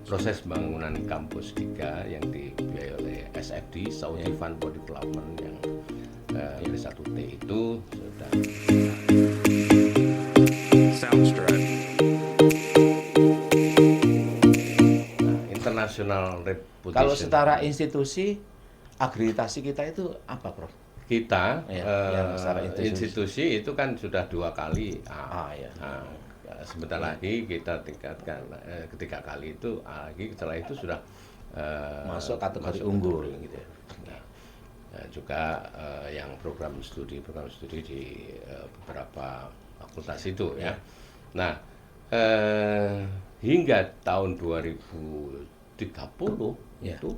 proses pembangunan kampus 3 yang dibiayai oleh SFD, Saudi Fund for Development, yang R1T itu sudah international reputation. Kalau secara institusi, akreditasi kita itu apa, Prof? Kita yang secara institusi itu kan sudah 2 kali. Ya. Sebentar lagi kita tingkatkan ketiga kali itu, lagi setelah itu sudah masuk kategori unggul gitu ya. Juga yang program studi di beberapa fakultas itu ya. Nah, hingga tahun 2030 itu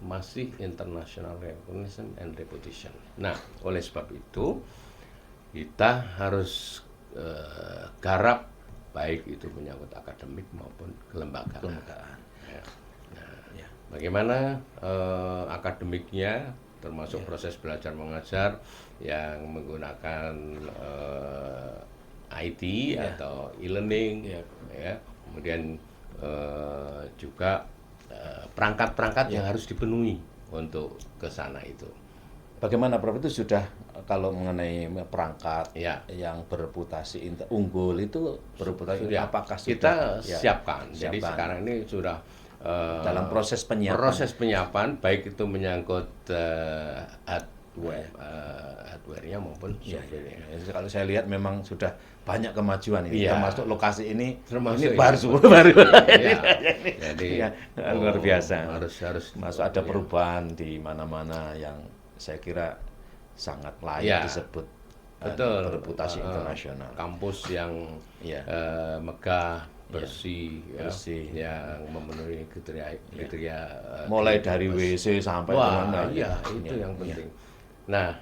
masih international recognition and reputation. Nah, oleh sebab itu kita harus garap, baik itu menyangkut akademik maupun kelembagaan. Bagaimana akademiknya, termasuk proses belajar mengajar yang menggunakan IT atau e-learning, ya. Kemudian juga perangkat-perangkat yang harus dipenuhi untuk ke sana itu. Bagaimana, Prof? Itu sudah, kalau mengenai perangkat yang bereputasi unggul itu bereputasi sudah, apakah kita siapkan. Jadi sekarang ini sudah dalam proses penyiapan. Proses penyiapan, baik itu menyangkut hardware-nya maupun software-nya. Kalau saya lihat memang sudah banyak kemajuan ini, termasuk lokasi ini baru. Jadi luar biasa. Harus masuk ada perubahan di mana-mana yang saya kira sangat layak disebut bereputasi internasional. Kampus yang megah, bersih, yang memenuhi kriteria mulai dari WC sampai itu yang penting. Nah,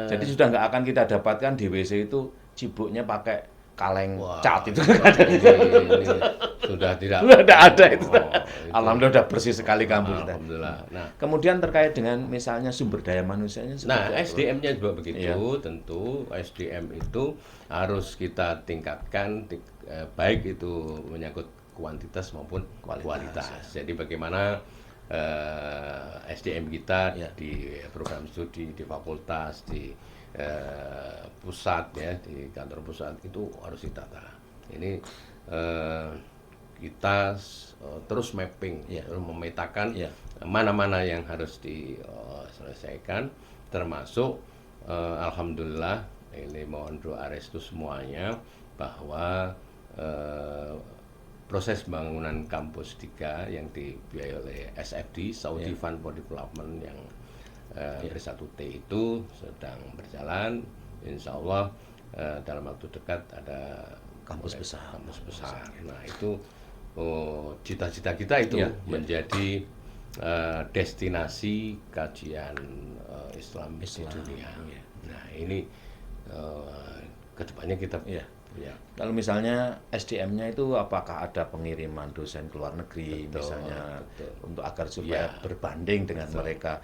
jadi sudah nggak akan kita dapatkan di WC itu cibuknya pakai kaleng cat itu. Sudah tidak ada itu. Alhamdulillah sudah bersih sekali kampus. Alhamdulillah. Nah, kemudian terkait dengan misalnya sumber daya manusianya. Nah, SDM-nya juga begitu. Tentu SDM itu harus kita tingkatkan, baik itu menyangkut kuantitas maupun kualitas. Jadi bagaimana SDM kita di program studi, di fakultas, di pusat di kantor pusat itu harus ditata. Ini kita terus mapping, terus memetakan mana-mana yang harus diselesaikan, termasuk alhamdulillah ini mohon doa restu semuanya bahwa proses pembangunan kampus 3 yang dibiayai oleh SFD, Saudi Fund for Development, yang R1T itu sedang berjalan. Insya Allah dalam waktu dekat ada kampus besar. Nah, itu cita-cita kita itu menjadi destinasi kajian Islam di dunia. Nah, ini kedepannya kita Kalau misalnya SDM-nya itu apakah ada pengiriman dosen ke luar negeri misalnya untuk agar supaya berbanding dengan mereka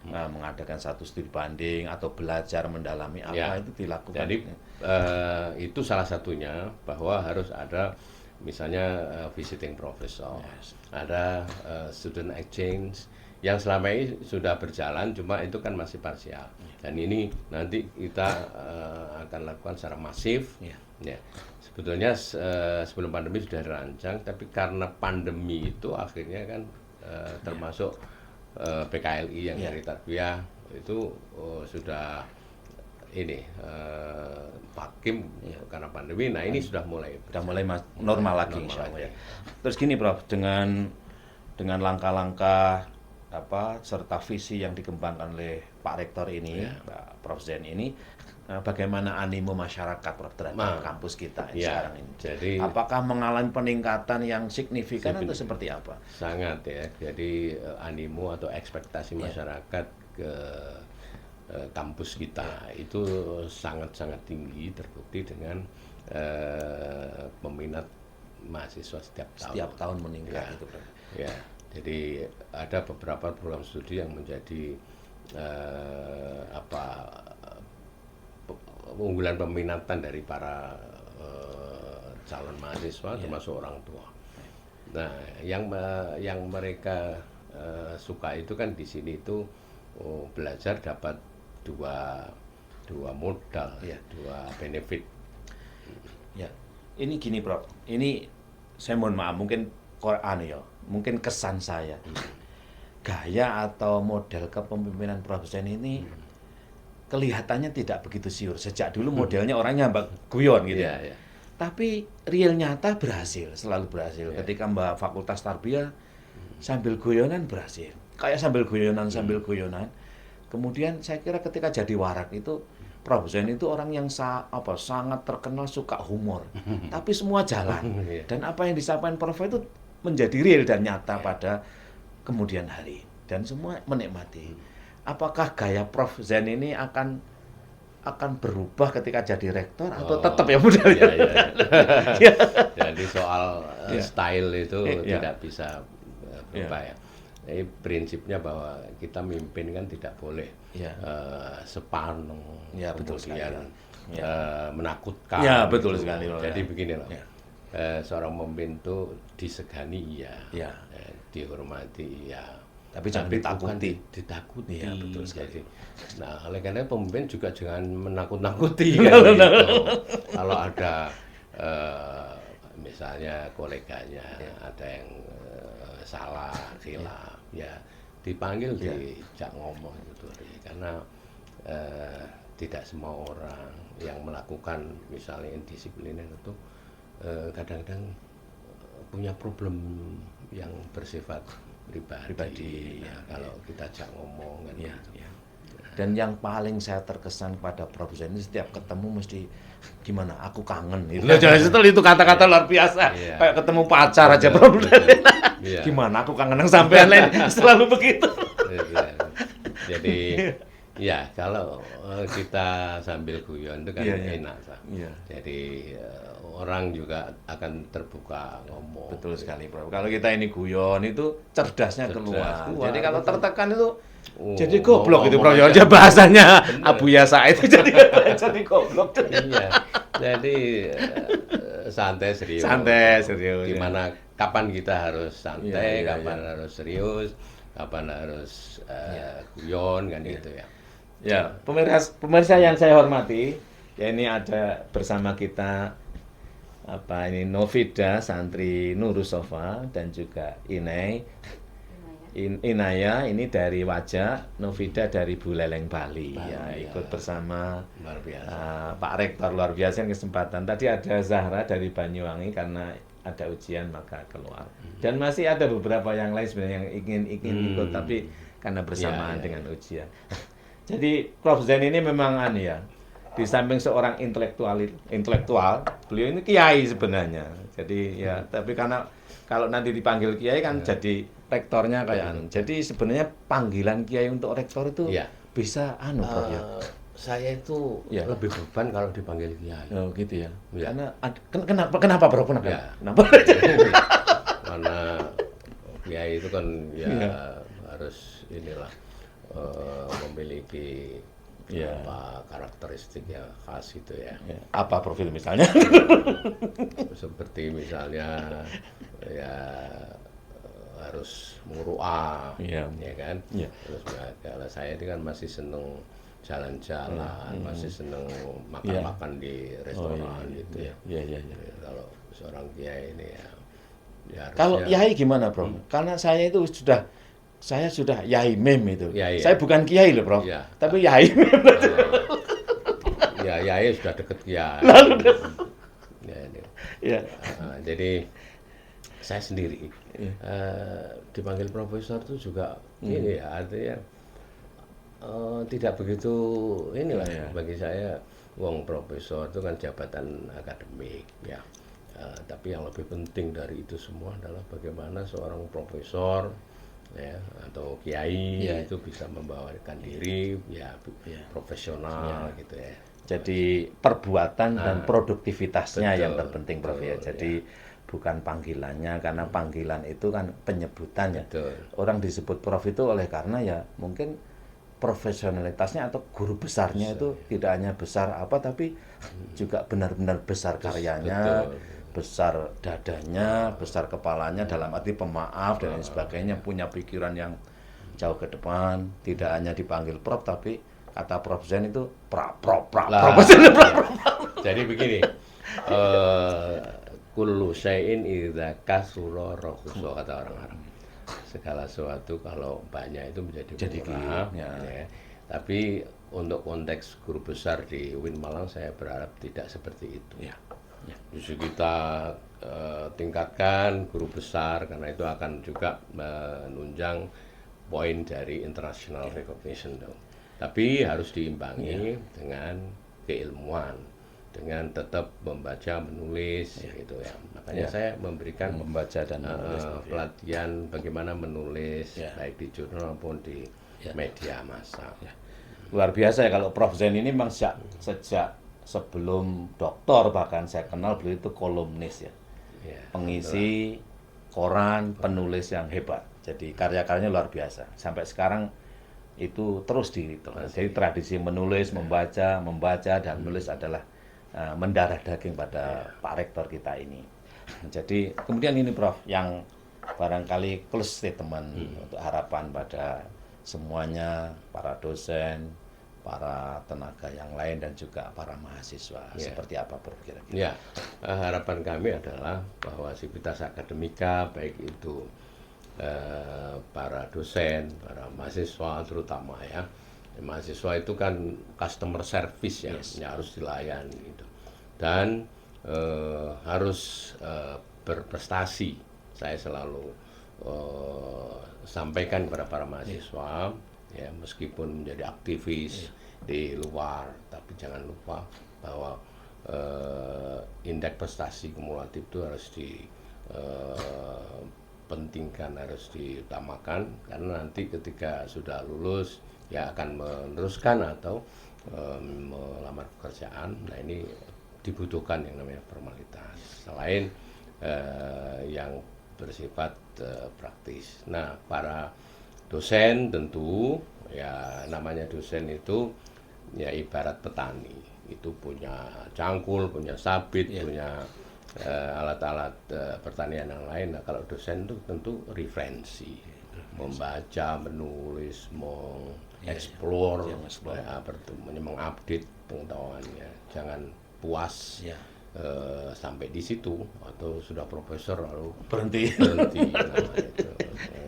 mengadakan satu studi banding atau belajar mendalami apa itu dilakukan. Jadi itu salah satunya, bahwa harus ada misalnya visiting professor, ada student exchange yang selama ini sudah berjalan, cuma itu kan masih parsial. Dan ini nanti kita akan lakukan secara masif. Sebetulnya sebelum pandemi sudah dirancang, tapi karena pandemi itu akhirnya kan termasuk PKLI yang dari Tarbiyah itu sudah vakum karena pandemi. Nah, ini sudah mulai normal lagi insya Allah. Terus gini, Prof, dengan langkah-langkah serta visi yang dikembangkan oleh Pak Rektor ini, Pak Prof Zain ini, bagaimana animo masyarakat, Prof, terhadap kampus kita sekarang ini? Jadi, apakah mengalami peningkatan yang signifikan atau seperti apa? Sangat ya. Jadi animo atau ekspektasi masyarakat ke kampus kita itu sangat-sangat tinggi, terbukti dengan peminat mahasiswa setiap tahun meningkat itu, Prof. Jadi ada beberapa program studi yang menjadi unggulan peminatan dari para calon mahasiswa, termasuk orang tua. Nah, yang mereka suka itu kan di sini itu belajar dapat dua modal, Iya. dua benefit. Ya, ini gini Prof. Ini saya mohon maaf, mungkin mungkin kesan saya. Gaya atau model kepemimpinan Prof Zain ini kelihatannya tidak begitu siur. Sejak dulu modelnya orangnya mbak guyon gitu ya. Iya, iya. Tapi real nyata berhasil, selalu berhasil. Iya. Ketika Mbak Fakultas Tarbiyah sambil guyonan berhasil. Kayak sambil guyonan. Kemudian saya kira ketika jadi warak itu Prof Zain itu orang yang sangat terkenal suka humor. Tapi semua jalan. Iya. Dan apa yang disampaikan Prof itu menjadi real dan nyata pada kemudian hari. Dan semua menikmati. Apakah gaya Prof Zain ini akan berubah ketika jadi rektor atau tetap ya modelnya? Iya. Jadi soal style itu Iya. tidak bisa berubah ya. Jadi prinsipnya bahwa kita mimpin kan tidak boleh Iya. sepaneng, Ya, betul kemudian sekali. menakutkan. Ya, betul gitu. sekali loh, Jadi ya. begini loh, Ya. seorang pemimpin itu disegani Ya. dihormati ya. Tapi jangan bukan ditakuti. ditakuti. Iya, betul sekali. Jadi, nah, oleh karena pemimpin juga jangan menakut-nakuti kan gitu. Kalau ada misalnya koleganya ada yang salah, khilaf, ya dipanggil, dijak ngomong gitu. Karena tidak semua orang yang melakukan misalnya indisipliner itu kadang-kadang punya problem yang bersifat pribadi. Ya, kalau kita ajak ngomong kan Ya, gitu. ya. Dan yang paling saya terkesan pada Prof Zain ini setiap ketemu mesti gimana? Aku kangen. Itu kata-kata luar biasa. Iya. Kayak ketemu pacar aja Prof Zain. Iya. Gimana? Aku kangen yang sampean lain selalu begitu. Jadi ya kalau kita sambil guyon itu kan Iya, iya. enak. Pak. Iya. Jadi orang juga akan terbuka ngomong. Betul sekali, Prof. Kalau kita ini guyon itu cerdasnya keluar. keluar. Jadi kalau tertekan itu Oh, jadi goblok itu, Prof. ngomong Ya aja. bahasanya Abu Yasa itu jadi goblok. Iya. Jadi santai serius. Santai, serius, Gimana kapan kita harus santai, Iya, iya, kapan harus serius, kapan harus guyon kan gitu ya. Ya, pemirsa yang saya hormati, ya ini ada bersama kita Novida, santri Nurus Sofa, dan juga Inaya ini dari Wajak, Novida dari Buleleng Bali. Ya, ikut bersama Luar biasa. Pak Rektor, luar biasa kesempatan. Tadi ada Zahra dari Banyuwangi karena ada ujian maka keluar. Dan masih ada beberapa yang lain sebenarnya yang ingin ikut tapi karena bersamaan dengan ujian. Jadi Prof Zain ini memang di samping seorang intelektual, beliau ini kiai sebenarnya. Jadi ya, tapi karena kalau nanti dipanggil kiai kan jadi rektornya kayak Jadi sebenarnya panggilan kiai untuk rektor itu bisa Prof ya. Saya itu lebih beban kalau dipanggil kiai. Oh gitu ya. Ya. Karena kenapa Prof? Kenapa? Ya. Kenapa? Karena kiai itu kan harus memiliki karakteristik yang khas gitu ya. Apa profil misalnya? Seperti misalnya harus muruah, ya kan. Terus kalau saya ini kan masih seneng jalan-jalan, masih seneng makan-makan di restoran gitu ya. Kalau seorang kiai ini ya Kalau harusnya yai gimana, Bro? Karena saya sudah yai mem itu. Iya. Saya bukan kiai loh, Bro. Iya. Tapi yai mem. ya sudah deket kiai. Jadi saya sendiri dipanggil profesor itu juga ini ya, artinya tidak begitu bagi saya. Wong profesor itu kan jabatan akademik ya. Tapi yang lebih penting dari itu semua adalah bagaimana seorang profesor atau kiai itu bisa membawakan diri profesional gitu ya. Jadi perbuatan dan produktivitasnya yang terpenting, Prof ya. Jadi bukan panggilannya, karena panggilan itu kan penyebutan ya. Orang disebut Prof itu oleh karena ya mungkin profesionalitasnya atau guru besarnya itu tidak hanya besar tapi juga benar-benar besar karyanya. besar dadanya, besar kepalanya dalam arti pemaaf dan lain sebagainya, punya pikiran yang jauh ke depan, tidak hanya dipanggil Prof tapi kata Prof Zen itu Prof. Jadi begini, kullu syai'in idza kasura rakhusa kata orang Arab. Segala sesuatu kalau banyak itu menjadi murah. Ya. Ya. Tapi untuk konteks guru besar di UIN Malang saya berharap tidak seperti itu. Ya. Ya. Justru kita tingkatkan guru besar karena itu akan juga menunjang poin dari international recognition dong. Tapi harus diimbangi dengan keilmuan, dengan tetap membaca, menulis gitu ya. Makanya saya memberikan membaca dan menulis pelatihan bagaimana menulis baik di jurnal maupun di media massa. Luar biasa ya kalau Prof Zen ini memang sejak sebelum doktor bahkan saya kenal beliau itu kolumnis ya. Pengisi koran, penulis yang hebat. Jadi karya-karyanya luar biasa. Sampai sekarang itu terus jadi tradisi menulis, membaca dan menulis adalah mendarah daging pada Pak Rektor kita ini. Jadi kemudian ini Prof yang barangkali close statement untuk harapan pada semuanya, para dosen, para tenaga yang lain dan juga para mahasiswa. Seperti apa Prof kira-kira? Ya, harapan kami adalah bahwa sivitas akademika baik itu para dosen, para mahasiswa terutama ya. Mahasiswa itu kan customer service ya, harus dilayani gitu. Dan harus berprestasi. Saya selalu sampaikan kepada para mahasiswa ya, meskipun menjadi aktivis di luar, tapi jangan lupa bahwa indeks prestasi kumulatif itu harus pentingkan, harus diutamakan karena nanti ketika sudah lulus ya akan meneruskan atau melamar pekerjaan. Nah ini dibutuhkan yang namanya formalitas selain yang bersifat praktis. Nah para dosen tentu ya namanya dosen itu ya ibarat petani, itu punya cangkul, punya sabit, punya alat-alat pertanian yang lain. Nah, kalau dosen itu tentu referensi, membaca, menulis, mengeksplor, mengupdate pengetahuannya. Jangan puas sampai di situ atau sudah profesor lalu berhenti. Nah,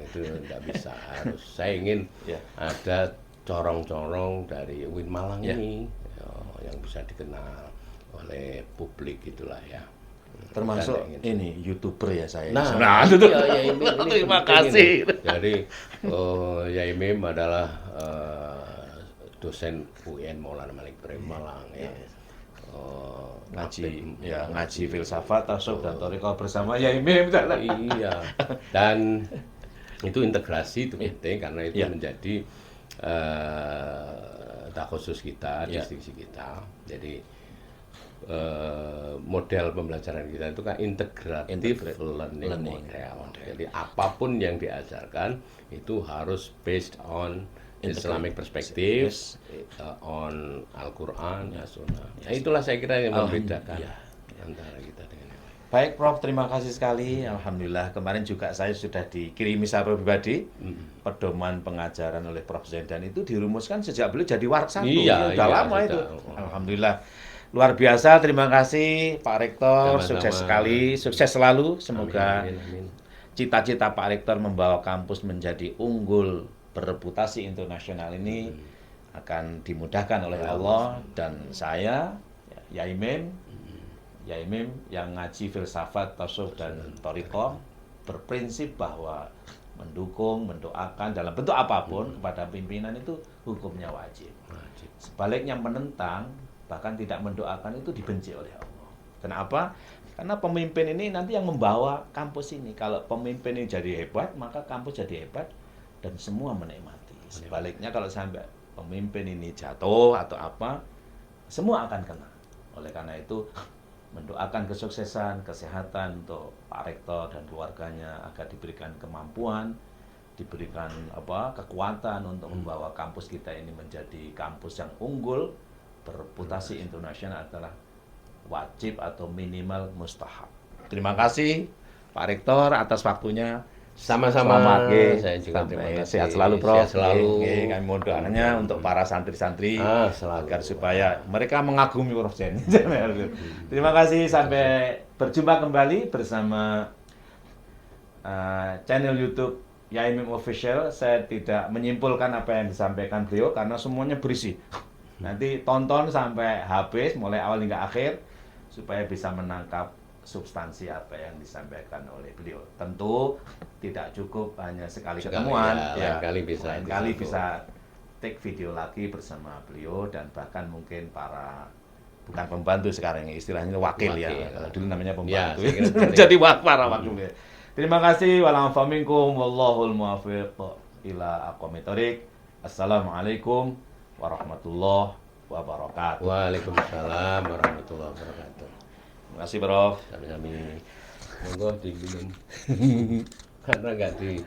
itu tidak bisa. Saya ingin ada corong-corong dari UIN Malang ini yang bisa dikenal oleh publik itulah ya. Termasuk ini YouTuber ya saya. Nah itu ya, ini terima kasih. Jadi Yaimim adalah dosen UIN Maulana Malik Ibrahim Malang ya. Ngaji filsafat, tasawuf dan thariqah bersama Yaimim. Iya. Dan itu integrasi itu penting karena itu menjadi khusus kita, distinksi kita. Jadi model pembelajaran kita itu kan integrative learning model. Jadi apapun yang diajarkan itu harus based on Islamic perspective, on Al-Quran, Sunnah. Nah, itulah saya kira yang membedakan antara kita dengan yang lain. Baik Prof, terima kasih sekali. Alhamdulillah kemarin juga saya sudah dikirimi secara pribadi pedoman pengajaran oleh Prof Zen dan itu dirumuskan sejak beliau jadi warak satu. Sudah lama itu. Alhamdulillah. Luar biasa, terima kasih Pak Rektor, sukses sekali, sukses selalu. Semoga cita-cita Pak Rektor membawa kampus menjadi unggul bereputasi internasional ini akan dimudahkan oleh Allah. Dan saya, Yaimim yang ngaji filsafat, tasawuf dan thariqah, berprinsip bahwa mendukung, mendoakan dalam bentuk apapun kepada pimpinan itu hukumnya wajib. Sebaliknya menentang bahkan tidak mendoakan itu dibenci oleh Allah. Kenapa? Karena pemimpin ini nanti yang membawa kampus ini. Kalau pemimpin ini jadi hebat, maka kampus jadi hebat dan semua menikmati. Sebaliknya kalau sampai pemimpin ini jatuh atau apa, semua akan kena. Oleh karena itu, mendoakan kesuksesan, kesehatan untuk Pak Rektor dan keluarganya agar diberikan kemampuan, diberikan kekuatan untuk membawa kampus kita ini menjadi kampus yang unggul, bereputasi internasional adalah wajib atau minimal mustahab. Terima kasih Pak Rektor atas waktunya. Sama-sama. Selamat, nggih. Saya juga terima Sampai kasih. sehat selalu, Prof. Sehat selalu. Nggih, kami mohon doanya untuk para santri-santri Selalu. agar supaya mereka mengagumi Prof Jen. Terima kasih, sampai berjumpa kembali bersama channel YouTube Yaimim Official. Saya tidak menyimpulkan apa yang disampaikan beliau karena semuanya berisi. Nanti tonton sampai habis, mulai awal hingga akhir, supaya bisa menangkap substansi apa yang disampaikan oleh beliau. Tentu tidak cukup hanya sekali ketemuan, ya, lain kali bisa take video lagi bersama beliau, dan bahkan mungkin para bukan pembantu sekarang, istilahnya wakil ya. Kalau dulu namanya pembantu. Ya, jadi para wakil. Terima kasih. Wa'alaikumsalam wallahul muwaffiq ila aqwamit thoriq. Assalamualaikum warahmatullahi wabarakatuh. Waalaikumsalam warahmatullahi wabarakatuh. Terima kasih, Prof. Sami-sami. Monggo diminum. Karena nggak di